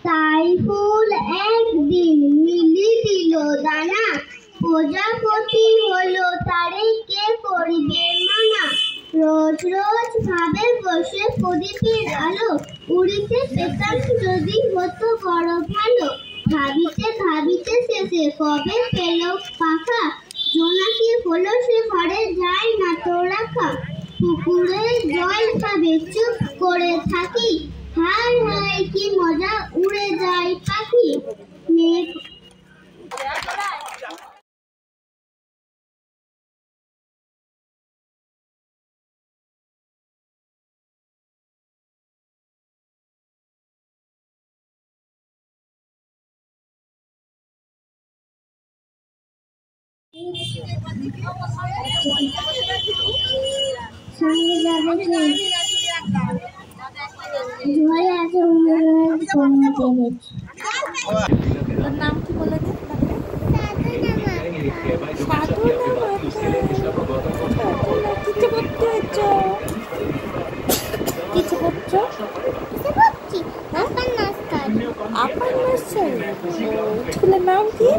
তাই ফুল একদিন মিলি দিল দানা, প্রজাপতি হলো তারে কে করিবে মানা। রোজ রোজ ভাবে বসে প্রদীপের আলো, উড়িতে পেতাম যদি হতো বড় ভালো। ভাবিতে ভাবিতে শেষে কবে পেল পাখা, জোনাকি হলো সে ঘরে যায় না তো রাখা। পুকুরে জল পাবে চুপ করে থাকি, হায় হায় কি মজা উড়ে যায় পাখি। মেঘ সঙ্গে যাবে ঝড়ে আছে তোর নাম কি বলে দে? কিছু করছো? আপার নার্সারি। স্কুলের নাম কি?